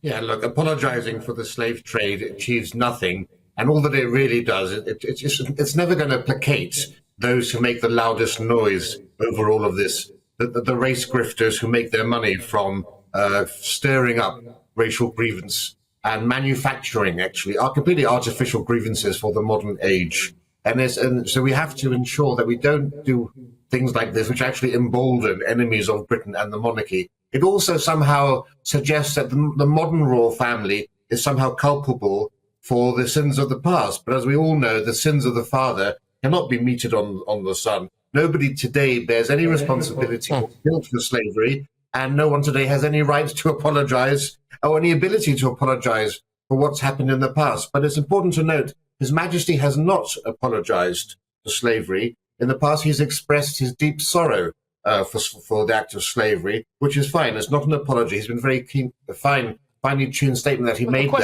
Yeah, look, apologizing for the slave trade achieves nothing. And all that it really does, it's never going to placate those who make the loudest noise over all of this. The race grifters who make their money from stirring up racial grievance and manufacturing, actually, are completely artificial grievances for the modern age. And so we have to ensure that we don't do things like this, which actually embolden enemies of Britain and the monarchy. It also somehow suggests that the modern royal family is somehow culpable for the sins of the past. But as we all know, the sins of the father cannot be meted on the son. Nobody today bears any responsibility or guilt for slavery, and no one today has any right to apologize or any ability to apologize for what's happened in the past. But it's important to note, His Majesty has not apologized for slavery. In the past, he's expressed his deep sorrow for the act of slavery, which is fine. It's not an apology. He's been very keen, finely tuned statement that he made there. The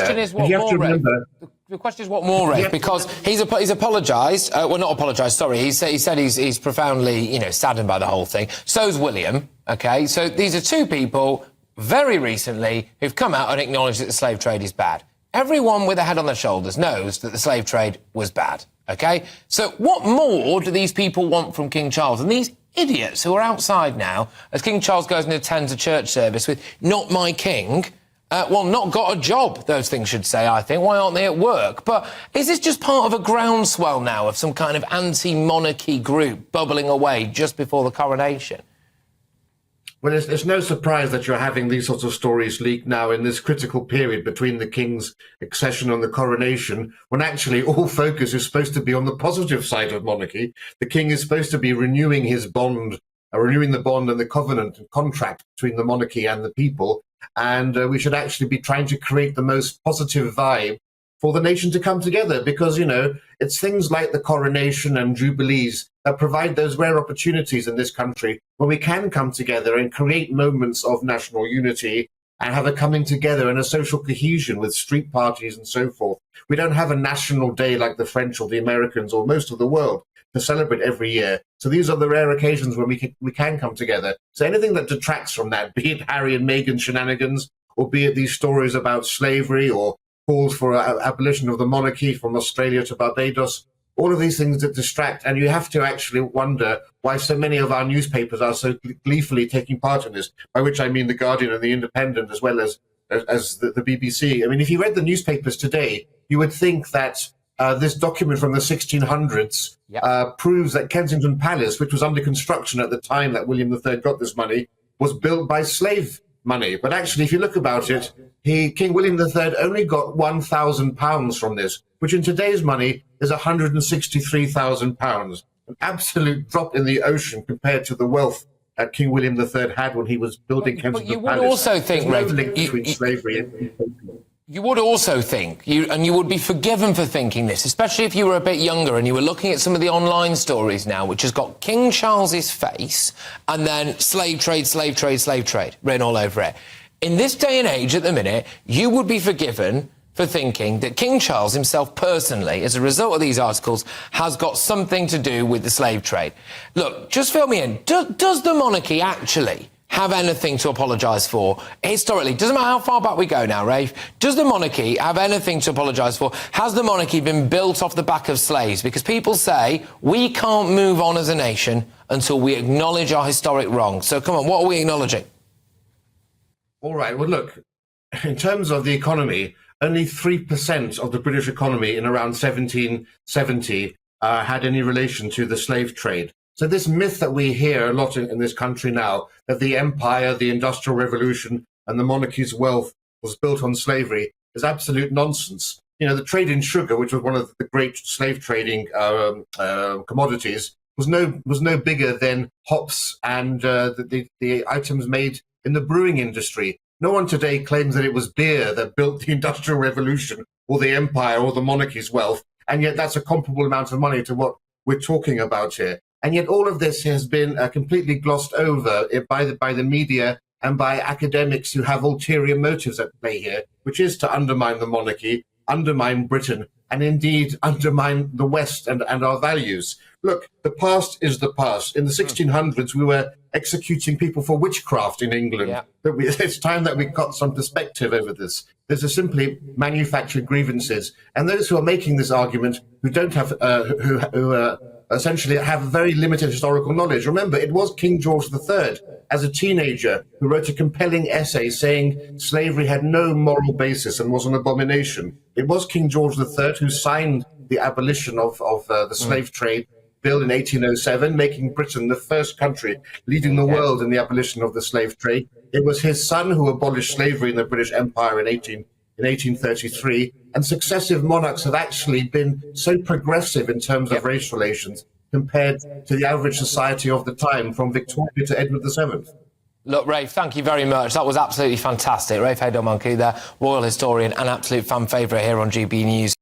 question is what more, Rafe, because he's apologised. Well, not apologised. Sorry, he said he's profoundly, saddened by the whole thing. So's William. Okay, so these are two people very recently who've come out and acknowledged that the slave trade is bad. Everyone with a head on their shoulders knows that the slave trade was bad. Okay, so what more do these people want from King Charles? And these idiots who are outside now, as King Charles goes and attends a church service with "Not my king." Not got a job, those things should say, I think. Why aren't they at work? But is this just part of a groundswell now of some kind of anti-monarchy group bubbling away just before the coronation? Well, it's no surprise that you're having these sorts of stories leak now in this critical period between the king's accession and the coronation, when actually all focus is supposed to be on the positive side of monarchy. The king is supposed to be renewing his bond, renewing the bond and the covenant and contract between the monarchy and the people. And we should actually be trying to create the most positive vibe for the nation to come together, because, it's things like the coronation and jubilees that provide those rare opportunities in this country when we can come together and create moments of national unity and have a coming together and a social cohesion with street parties and so forth. We don't have a national day like the French or the Americans or most of the world to celebrate every year. So these are the rare occasions when we can come together. So anything that detracts from that, be it Harry and Meghan shenanigans, or be it these stories about slavery or calls for abolition of the monarchy from Australia to Barbados, all of these things that distract. And you have to actually wonder why so many of our newspapers are so gleefully taking part in this, by which I mean The Guardian and The Independent, as well as the BBC. I mean, if you read the newspapers today, you would think that this document from the 1600s proves that Kensington Palace, which was under construction at the time that William III got this money, was built by slave money. But actually, if you look about it, King William III only got £1,000 from this, which in today's money is £163,000. An absolute drop in the ocean compared to the wealth that King William III had when he was building Kensington Palace. But you would also think, Rafe, no link between slavery and you would also think, and you would be forgiven for thinking this, especially if you were a bit younger and you were looking at some of the online stories now, which has got King Charles's face and then slave trade written all over it. In this day and age at the minute, you would be forgiven for thinking that King Charles himself personally, as a result of these articles, has got something to do with the slave trade. Look, just fill me in. Does the monarchy actually have anything to apologise for? Historically, doesn't matter how far back we go now, Rafe, does the monarchy have anything to apologise for? Has the monarchy been built off the back of slaves? Because people say we can't move on as a nation until we acknowledge our historic wrongs. So come on, what are we acknowledging? All right, well, look, in terms of the economy, only 3% of the British economy in around 1770 had any relation to the slave trade. So this myth that we hear a lot in this country now, that the empire, the industrial revolution, and the monarchy's wealth was built on slavery, is absolute nonsense. The trade in sugar, which was one of the great slave trading commodities, was no bigger than hops and the items made in the brewing industry. No one today claims that it was beer that built the industrial revolution or the empire or the monarchy's wealth, and yet that's a comparable amount of money to what we're talking about here. And yet all of this has been completely glossed over by the media and by academics who have ulterior motives at play here, which is to undermine the monarchy, undermine Britain, and indeed undermine the West and our values. Look, the past is the past. In the 1600s, we were executing people for witchcraft in England. Yeah. It's time that we got some perspective over this. These are simply manufactured grievances, and those who are making this argument who don't have who essentially have very limited historical knowledge. Remember, it was King George III, as a teenager, who wrote a compelling essay saying slavery had no moral basis and was an abomination. It was King George III who signed the abolition of the slave trade bill in 1807, making Britain the first country leading the world in the abolition of the slave trade. It was his son who abolished slavery in the British Empire in 1833, and successive monarchs have actually been so progressive in terms of race relations compared to the average society of the time, from Victoria to Edward VII. Look, Rafe, thank you very much. That was absolutely fantastic. Rafe Heydel-Mankoo there, royal historian and absolute fan favourite here on GB News.